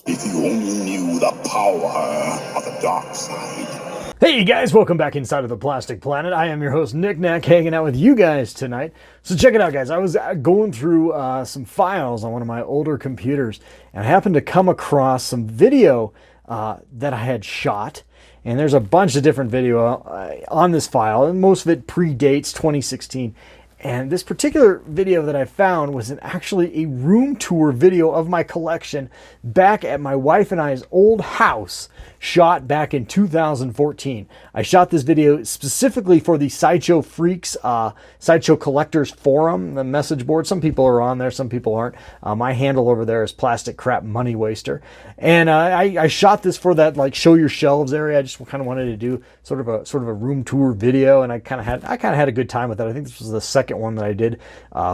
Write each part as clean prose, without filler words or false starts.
If you only knew the power of the dark side. Hey guys, welcome back inside of the Plastic Planet. I am your host Nick Nack, hanging out with you guys tonight. So check it out, guys. I was going through some files on one of my older computers, and I happened to come across some video that I had shot. And there's a bunch of different video on this file, and most of it predates 2016. And this particular video that I found was actually a room tour video of my collection back at my wife and I's old house, shot back in 2014. I shot this video specifically for the Sideshow Freaks, Sideshow Collectors Forum, the message board. Some people are on there, some people aren't. My handle over there is Plastic Crap Money Waster. And I shot this for that like show your shelves area. I just kind of wanted to do sort of a room tour video, and I kind of had a good time with it. I think this was the second one that I did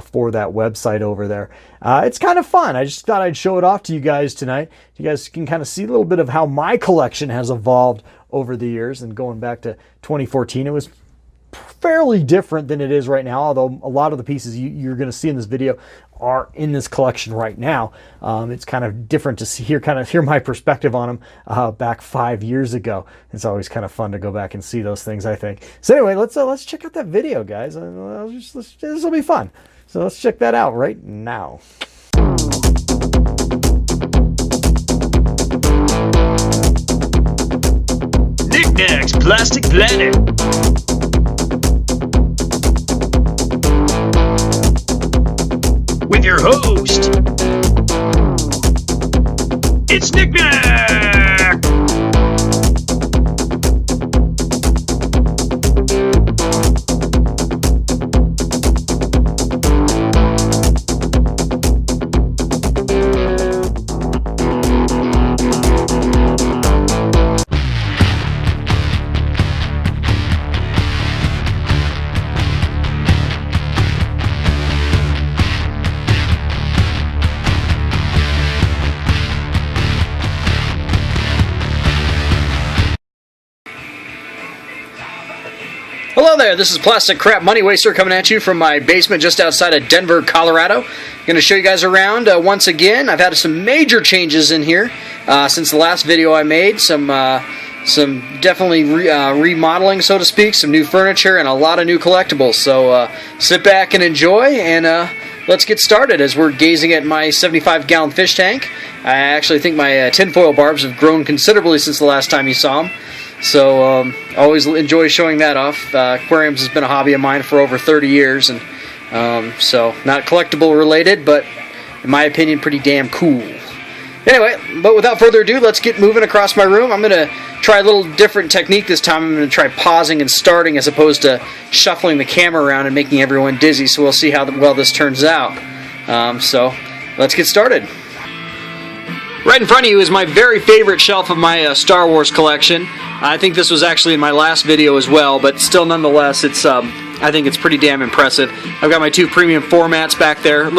for that website over there. It's kind of fun. I just thought I'd show it off to you guys tonight. You guys can kind of see a little bit of how my collection has evolved over the years, and going back to 2014, it was fairly different than it is right now, although a lot of the pieces you're going to see in this video are in this collection right now. It's kind of different to hear my perspective on them back 5 years ago. It's always kind of fun to go back and see those things, I think. So anyway, let's check out that video, guys. This will be fun. So let's check that out right now. Nick Nack's Plastic Planet. With your host, it's Nick Nack! Hello there, this is Plastic Crap Money Waster coming at you from my basement just outside of Denver, Colorado. I'm going to show you guys around once again. I've had some major changes in here since the last video I made. Some definitely remodeling, so to speak, some new furniture, and a lot of new collectibles. So sit back and enjoy, and let's get started as we're gazing at my 75-gallon fish tank. I actually think my tinfoil barbs have grown considerably since the last time you saw them. So I always enjoy showing that off. Aquariums has been a hobby of mine for over 30 years, and so not collectible related, but in my opinion pretty damn cool. Anyway, but without further ado, let's get moving across my room. I'm going to try a little different technique this time. I'm going to try pausing and starting as opposed to shuffling the camera around and making everyone dizzy, so we'll see how well this turns out. So let's get started. Right in front of you is my very favorite shelf of my Star Wars collection. I think this was actually in my last video as well, but still nonetheless, it's I think it's pretty damn impressive. I've got my two premium formats back there,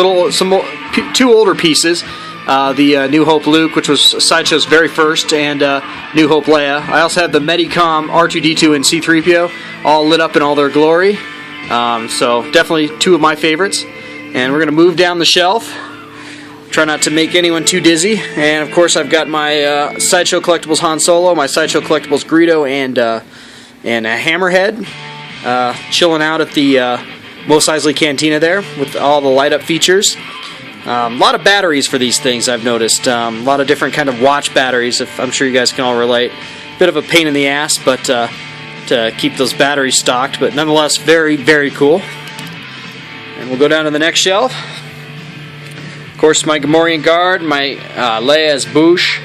two older pieces. The New Hope Luke, which was Sideshow's very first, and New Hope Leia. I also have the Medicom R2-D2 and C-3PO, all lit up in all their glory. So definitely two of my favorites. And we're going to move down the shelf. Try not to make anyone too dizzy. And of course I've got my Sideshow Collectibles Han Solo, my Sideshow Collectibles Greedo, and a Hammerhead. Chilling out at the Mos Eisley Cantina there with all the light up features. A lot of batteries for these things, I've noticed. A lot of different kind of watch batteries, if I'm sure you guys can all relate. Bit of a pain in the ass, but to keep those batteries stocked, but nonetheless very, very cool. And we'll go down to the next shelf. Of course, my Gamorrean Guard, my Leia's Bouche,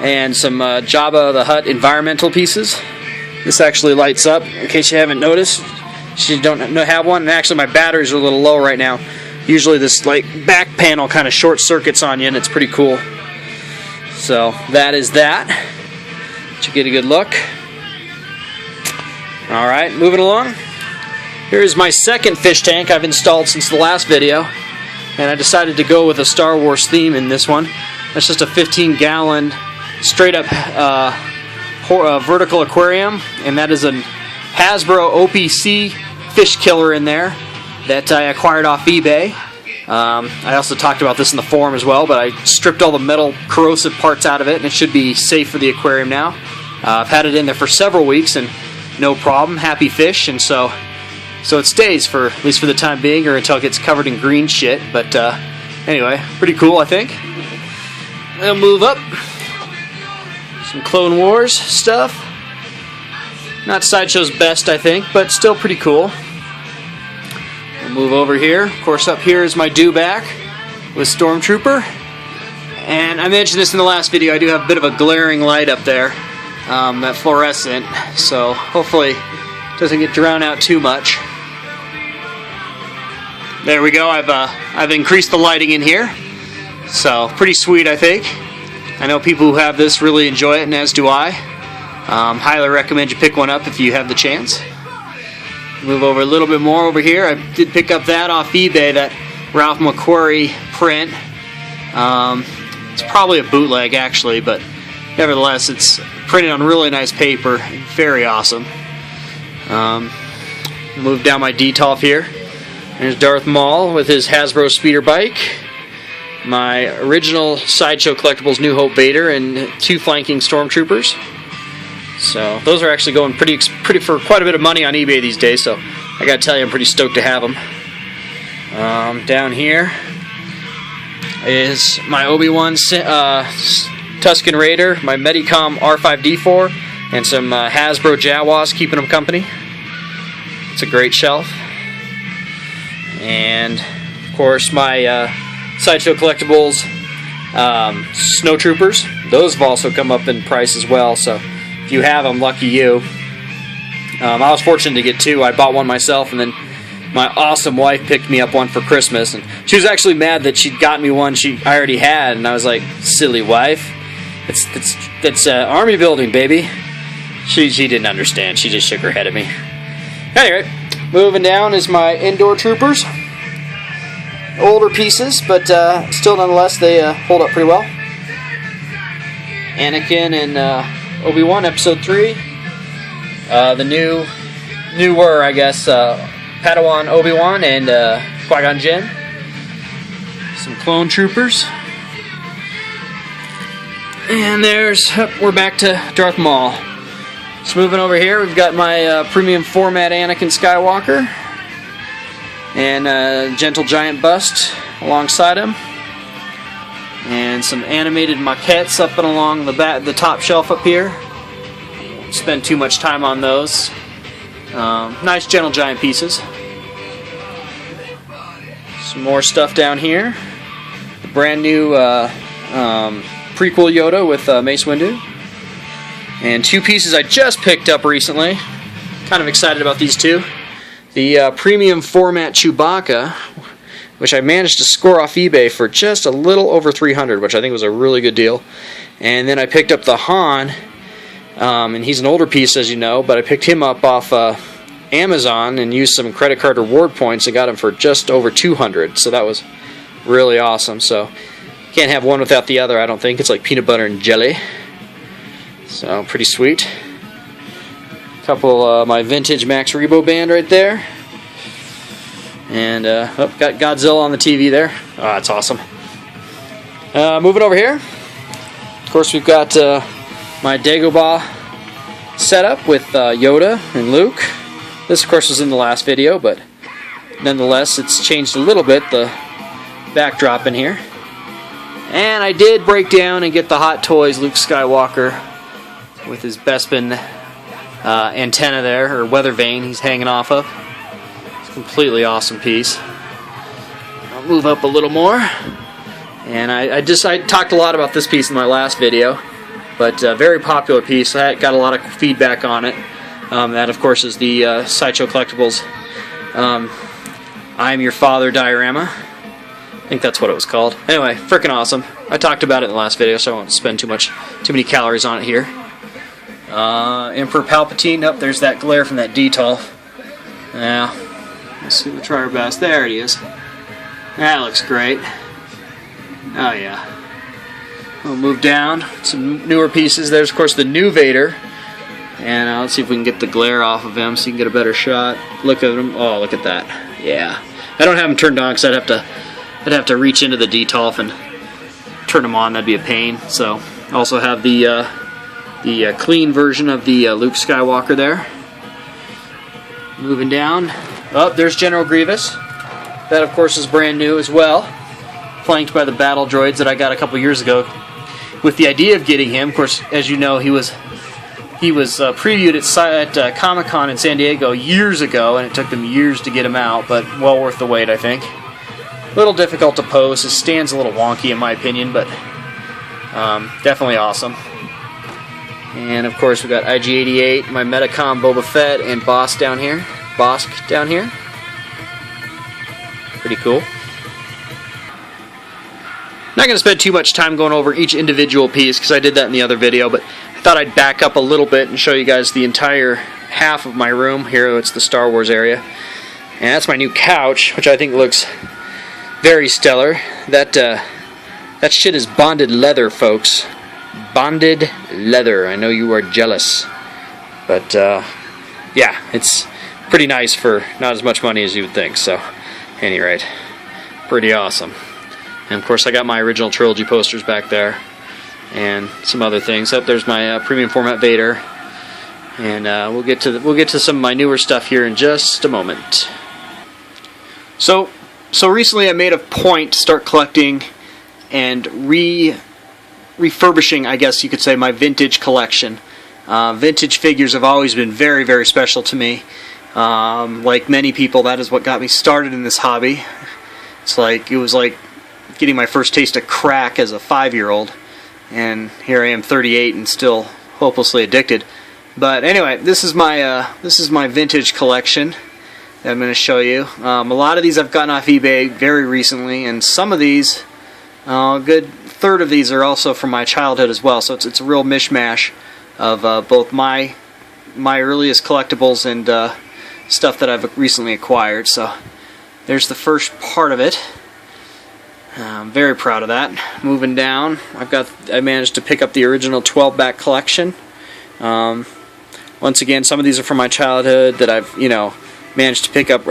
and some Jabba the Hutt environmental pieces. This actually lights up, in case you haven't noticed. You don't have one, and actually my batteries are a little low right now. Usually this like back panel kind of short circuits on you, and it's pretty cool. So that is that. Let you get a good look. Alright, moving along. Here's my second fish tank I've installed since the last video. And I decided to go with a Star Wars theme in this one. That's just a 15-gallon straight up vertical aquarium, and that is a Hasbro OPC fish killer in there that I acquired off eBay. I also talked about this in the forum as well, but I stripped all the metal corrosive parts out of it, and it should be safe for the aquarium now. I've had it in there for several weeks, and no problem, happy fish, and so it stays for at least for the time being, or until it gets covered in green shit. But anyway, pretty cool, I think. I'll move up. Some Clone Wars stuff. Not Sideshow's best, I think, but still pretty cool. We'll move over here. Of course, up here is my do-back with Stormtrooper. And I mentioned this in the last video, I do have a bit of a glaring light up there, that fluorescent, so hopefully it doesn't get drowned out too much. There we go, I've increased the lighting in here, so pretty sweet, I think. I know people who have this really enjoy it, and as do I. Highly recommend you pick one up if you have the chance. Move over a little bit more over here. I did pick up that off eBay, that Ralph McQuarrie print. It's probably a bootleg actually, but nevertheless it's printed on really nice paper. Very awesome. Move down my D-Tolf here. There's Darth Maul with his Hasbro speeder bike. My original Sideshow Collectibles New Hope Vader and 2 flanking Stormtroopers. So those are actually going pretty for quite a bit of money on eBay these days, so I gotta tell you, I'm pretty stoked to have them. Down here is my Obi-Wan Tuscan Raider, my Medicom R5D4, and some Hasbro Jawas keeping them company. It's a great shelf. And of course my Sideshow Collectibles Snowtroopers. Those have also come up in price as well, so if you have them, lucky you. I was fortunate to get 2. I bought one myself, and then my awesome wife picked me up one for Christmas, and she was actually mad that she'd got me one I already had, and I was like, silly wife, it's army building, baby. She didn't understand. She just shook her head at me. Anyway, moving down is my indoor troopers. Older pieces, but still nonetheless they hold up pretty well. Anakin and Obi-Wan Episode 3. The newer, I guess, Padawan Obi-Wan and Qui-Gon Jinn. Some clone troopers. And we're back to Darth Maul. So moving over here, we've got my premium format Anakin Skywalker. And Gentle Giant bust alongside him. And some animated maquettes up and along the top shelf up here. Won't spend too much time on those. Nice Gentle Giant pieces. Some more stuff down here. The brand new Prequel Yoda with Mace Windu. And 2 pieces I just picked up recently. Kind of excited about these 2. The premium format Chewbacca, which I managed to score off eBay for just a little over $300, which I think was a really good deal. And then I picked up the Han, and he's an older piece, as you know, but I picked him up off Amazon and used some credit card reward points and got him for just over $200. So that was really awesome. So can't have one without the other, I don't think. It's like peanut butter and jelly. So pretty sweet. Couple of my vintage Max Rebo band right there. And got Godzilla on the TV there. Oh, that's awesome. Moving over here. Of course, we've got my Dagobah setup with Yoda and Luke. This, of course, was in the last video, but nonetheless, it's changed a little bit, the backdrop in here. And I did break down and get the Hot Toys Luke Skywalker with his Bespin antenna there, or weather vane he's hanging off of. It's a completely awesome piece. I'll move up a little more. And I talked a lot about this piece in my last video, but a very popular piece. I got a lot of feedback on it. That, of course, is the Sideshow Collectibles I Am Your Father diorama. I think that's what it was called. Anyway, freaking awesome. I talked about it in the last video, so I won't spend too many calories on it here. Emperor Palpatine. Nope, there's that glare from that D-Tolf. Yeah, let's see, we'll try our best. There it is. That looks great. Oh yeah. We'll move down. Some newer pieces. There's, of course, the new Vader. And let's see if we can get the glare off of him so you can get a better shot. Look at him. Oh, look at that. Yeah. I don't have him turned on because I'd have to I'd have to reach into the detolf and turn them on. That'd be a pain. So I also have the clean version of the Luke Skywalker there. Moving down. Oh, there's General Grievous. That, of course, is brand new as well. Flanked by the battle droids that I got a couple years ago. With the idea of getting him, of course, as you know, he was previewed at Comic-Con in San Diego years ago, and it took them years to get him out, but well worth the wait, I think. A little difficult to pose. His stand's a little wonky, in my opinion, but definitely awesome. And, of course, we got IG-88, my Metacom Boba Fett, and Bosk down here. Pretty cool. Not going to spend too much time going over each individual piece because I did that in the other video, but I thought I'd back up a little bit and show you guys the entire half of my room. Here it's the Star Wars area. And that's my new couch, which I think looks very stellar. That shit is bonded leather, folks. Bonded leather. I know you are jealous. But, yeah, it's pretty nice for not as much money as you would think. So, at any rate, pretty awesome. And of course I got my original trilogy posters back there, and some other things. There's my premium format Vader, and we'll get to some of my newer stuff here in just a moment. So recently I made a point to start collecting and refurbishing, I guess you could say, my vintage collection. Vintage figures have always been very, very special to me. Like many people, that is what got me started in this hobby. It was like getting my first taste of crack as a 5-year-old, and here I am 38 and still hopelessly addicted. But anyway, this is my vintage collection that I'm going to show you. A lot of these I've gotten off eBay very recently, and some of these, a good third of these, are also from my childhood as well. So it's a real mishmash of both my earliest collectibles and stuff that I've recently acquired. So there's the first part of it. I'm very proud of that. Moving down, I managed to pick up the original 12-back collection. Once again, some of these are from my childhood that I've managed to pick up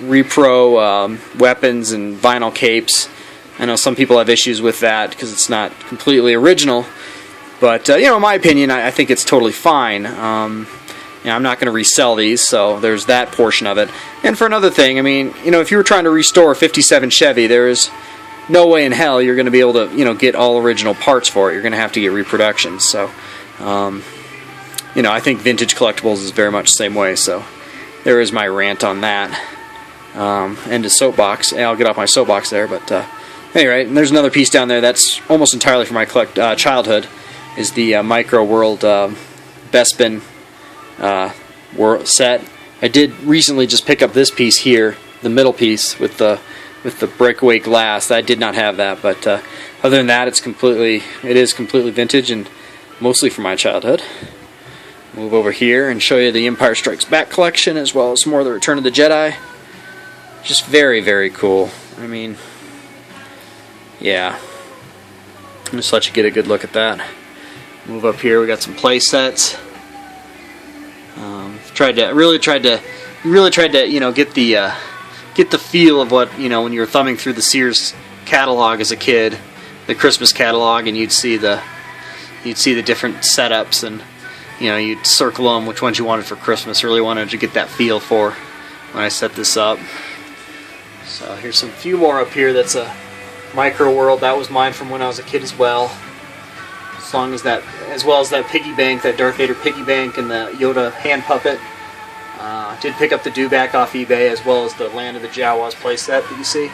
repro weapons and vinyl capes. I know some people have issues with that because it's not completely original, but in my opinion, I think it's totally fine. I'm not going to resell these, so there's that portion of it. And for another thing, I mean, if you were trying to restore a 57 Chevy, there is no way in hell you're going to be able to, get all original parts for it. You're going to have to get reproductions. So, I think vintage collectibles is very much the same way. So, there is my rant on that. And a soapbox. I'll get off my soapbox there, but anyway, and there's another piece down there that's almost entirely from my childhood. Is the Micro World Bespin set. I did recently just pick up this piece here, the middle piece with the breakaway glass. I did not have that, but other than that, it is completely vintage and mostly from my childhood. Move over here and show you the Empire Strikes Back collection, as well as some more of the Return of the Jedi. Just very, very cool. I mean, yeah. Just let you get a good look at that. Move up here. We got some Playsets. Really tried to get the feel of what when you were thumbing through the Sears catalog as a kid, the Christmas catalog, and you'd see the different setups, and you'd circle them which ones you wanted for Christmas. Really wanted to get that feel for when I set this up. So here's some few more up here. That's a Micro World. That was mine from when I was a kid as well. As well as that piggy bank, that Darth Vader piggy bank, and the Yoda hand puppet. Did pick up the Dewback off eBay, as well as the Land of the Jawas playset that you see.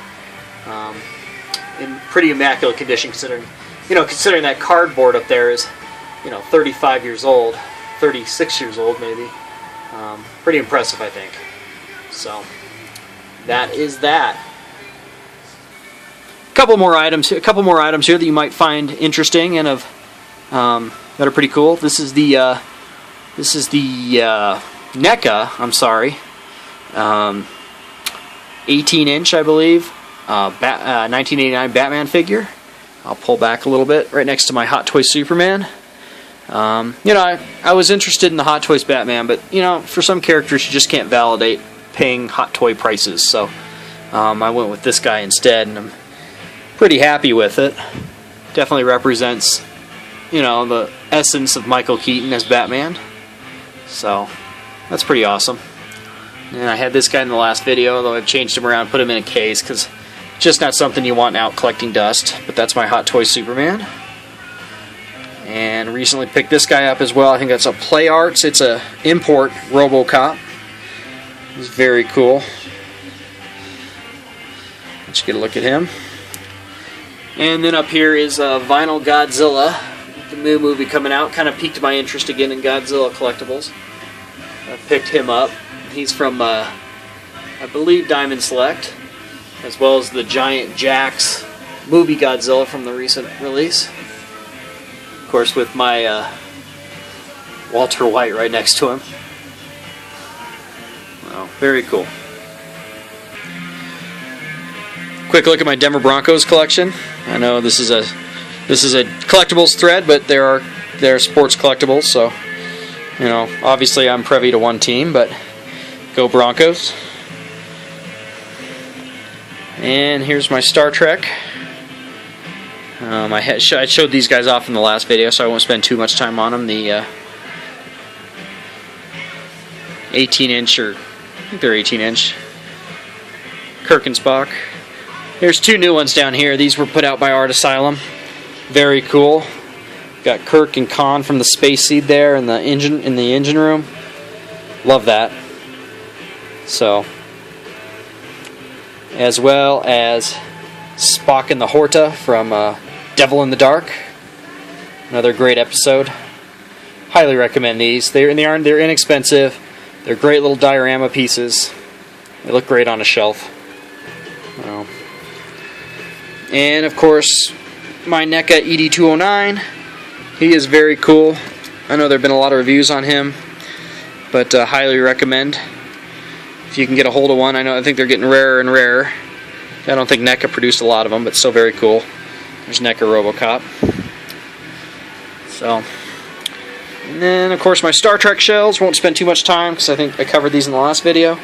In pretty immaculate condition, considering that cardboard up there is 35 years old, 36 years old maybe. Pretty impressive, I think. So that is that. A couple more items here that you might find interesting and that are pretty cool. This is the NECA, 18-inch, I believe, 1989 Batman figure. I'll pull back a little bit, right next to my Hot Toys Superman. I was interested in the Hot Toys Batman, but for some characters you just can't validate paying Hot Toy prices. So I went with this guy instead, and I'm pretty happy with it. Definitely represents, you know, the essence of Michael Keaton as Batman. So that's pretty awesome. And I had this guy in the last video, though I've changed him around, put him in a case, because it's just not something you want out collecting dust. But that's my Hot Toy Superman. And recently picked this guy up as well. I think that's a Play Arts. It's a import RoboCop. It's very cool. Let's get a look at him. And then up here is Vinyl Godzilla. The new movie coming out kind of piqued my interest again in Godzilla collectibles. I picked him up. He's from, I believe, Diamond Select, as well as the Giant Jax movie Godzilla from the recent release. Of course, with my Walter White right next to him. Wow, very cool. Quick look at my Denver Broncos collection. I know this is a collectibles thread, but they're sports collectibles, so you know, obviously I'm privy to one team, but go Broncos. And here's my Star Trek. I showed these guys off in the last video, so I won't spend too much time on them. The 18-inch, or I think they're 18-inch, Kirk and Spock. There's two new ones down here. These were put out by Art Asylum. Very cool. Got Kirk and Khan from the Space Seed there in the engine room. Love that. So, as well as Spock and the Horta from Devil in the Dark. Another great episode. Highly recommend these. They're inexpensive. They're great little diorama pieces. They look great on a shelf. And of course, my NECA ED209. He is very cool. I know there have been a lot of reviews on him, but highly recommend if you can get a hold of one. I think they're getting rarer and rarer. I don't think NECA produced a lot of them, but still very cool. There's NECA RoboCop. So, and then of course my Star Trek shells. Won't spend too much time because I think I covered these in the last video.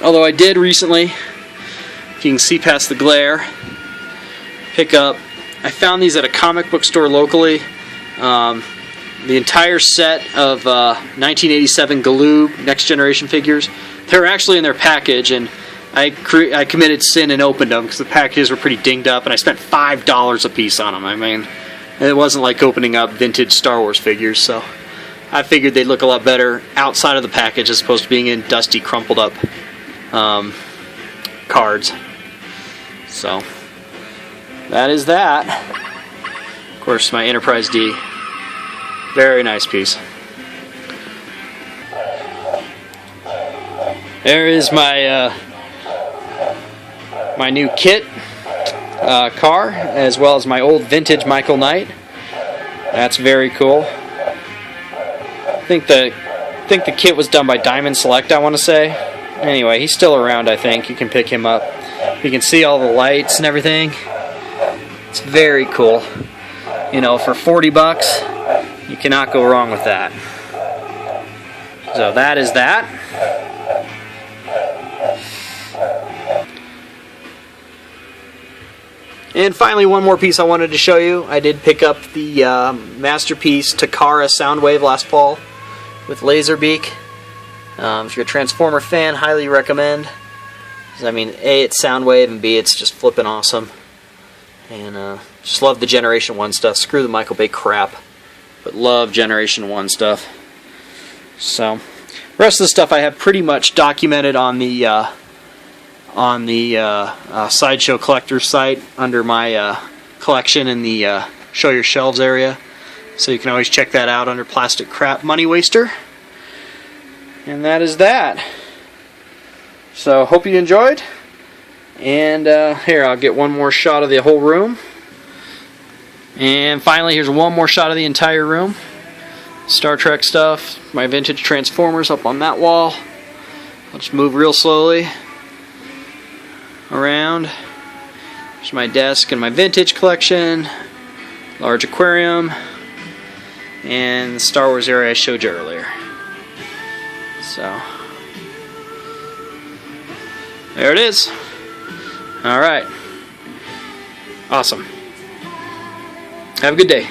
Although I did recently, if you can see past the glare, pick up. I found these at a comic book store locally. The entire set of 1987 Galoob Next Generation figures. They were actually in their package, and I committed sin and opened them because the packages were pretty dinged up, and I spent $5 a piece on them. I mean, it wasn't like opening up vintage Star Wars figures, so I figured they'd look a lot better outside of the package as opposed to being in dusty, crumpled up cards. So that is that. Of course, my Enterprise D. Very nice piece. There is my my new kit car, as well as my old vintage Michael Knight. That's very cool. I think the kit was done by Diamond Select, I want to say. Anyway, he's still around, I think. You can pick him up. You can see all the lights and everything. It's very cool. You know, for 40 bucks, you cannot go wrong with that. So that is that. And finally, one more piece I wanted to show you. I did pick up the Masterpiece Takara Soundwave last fall with Laserbeak. If you're a Transformer fan, highly recommend. I mean, A, it's Soundwave, and B, it's just flippin' awesome. And just love the Generation 1 stuff. Screw the Michael Bay crap, but love Generation 1 stuff. So, the rest of the stuff I have pretty much documented on the Sideshow Collectors site under my collection in the Show Your Shelves area. So you can always check that out under Plastic Crap Money Waster. And that is that. So, hope you enjoyed. And here, I'll get one more shot of the whole room. And finally, here's one more shot of the entire room. Star Trek stuff, my vintage Transformers up on that wall. I'll just move real slowly around. There's my desk and my vintage collection, large aquarium, and the Star Wars area I showed you earlier. So, There it is. All right. Awesome. Have a good day.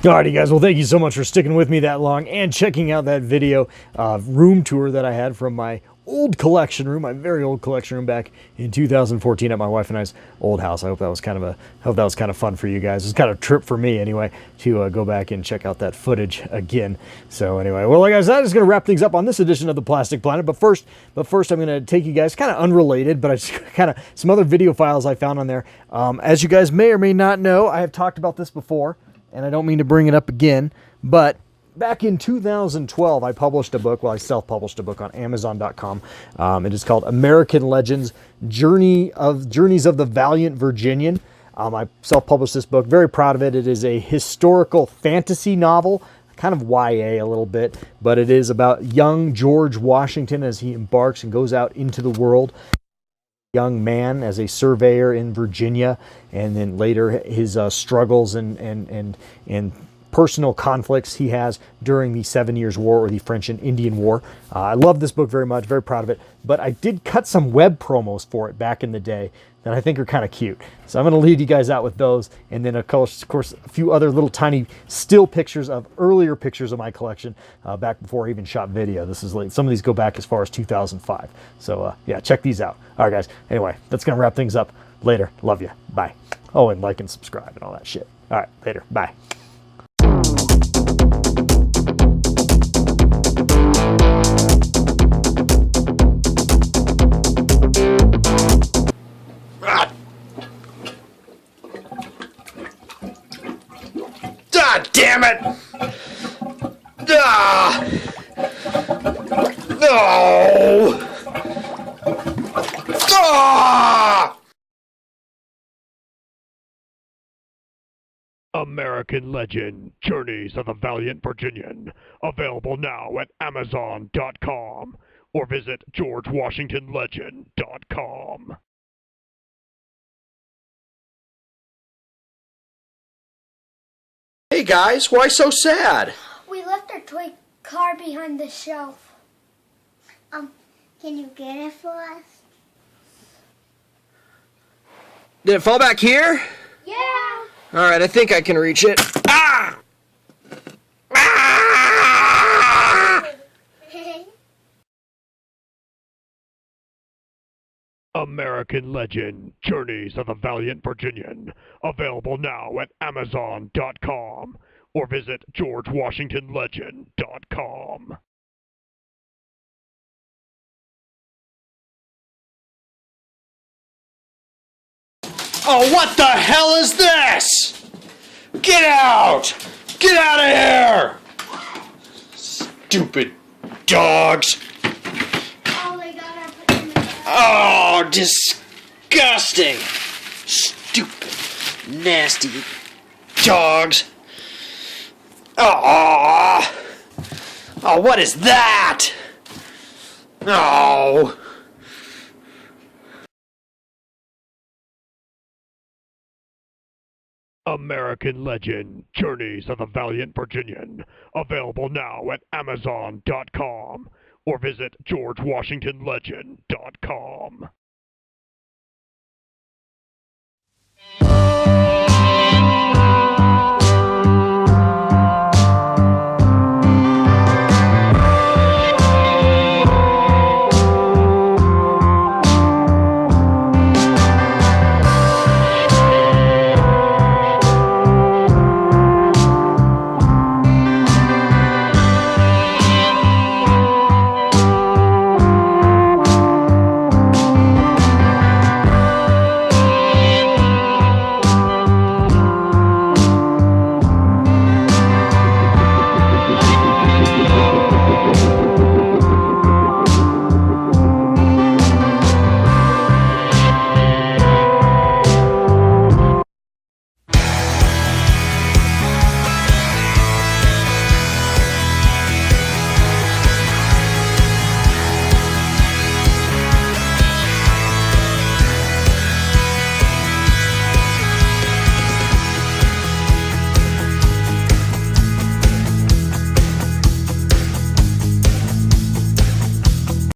Alrighty guys, well thank you so much for sticking with me that long and checking out that video room tour that I had from my old collection room, my very old collection room back in 2014 at my wife and I's old house. I hope that was kind of fun for you guys. It was kind of a trip for me anyway to go back and check out that footage again. So anyway, well guys, that is going to wrap things up on this edition of the Plastic Planet. But first I'm going to take you guys kind of unrelated, but I just kind of some other video files I found on there. As you guys may or may not know, I have talked about this before, and I don't mean to bring it up again, but back in 2012, I published a book. Well, I self-published a book on Amazon.com. It is called American Legends: Journeys of the Valiant Virginian. I self-published this book. Very proud of it. It is a historical fantasy novel, kind of YA a little bit, but it is about young George Washington as he embarks and goes out into the world. Young man as a surveyor in Virginia, and then later his struggles and personal conflicts he has during the 7 Years' War, or the French and Indian War. I love this book very much, very proud of it, but I did cut some web promos for it back in the day that I think are kind of cute. So I'm going to lead you guys out with those, and then of course a few other little tiny still pictures of earlier pictures of my collection back before I even shot video. This is like, some of these go back as far as 2005. So yeah, check these out. All right guys, anyway, that's going to wrap things up. Later, love you, bye. Oh, and like and subscribe and all that shit. All right, later, bye. God damn it! Ah! No! Ah! American Legend: Journeys of the Valiant Virginian. Available now at Amazon.com or visit GeorgeWashingtonLegend.com. Hey guys, why so sad? We left our toy car behind the shelf. Can you get it for us? Did it fall back here? Yeah. Alright, I think I can reach it. Ah! Ah! American Legend: Journeys of the Valiant Virginian. Available now at Amazon.com or visit GeorgeWashingtonLegend.com. Oh, what the hell is this? Get out! Get out of here! Stupid dogs. Oh, they gotta put them in the Oh, disgusting. Stupid, nasty dogs. Oh, oh, what is that? Oh. American Legend: Journeys of the Valiant Virginian. Available now at Amazon.com or visit GeorgeWashingtonLegend.com.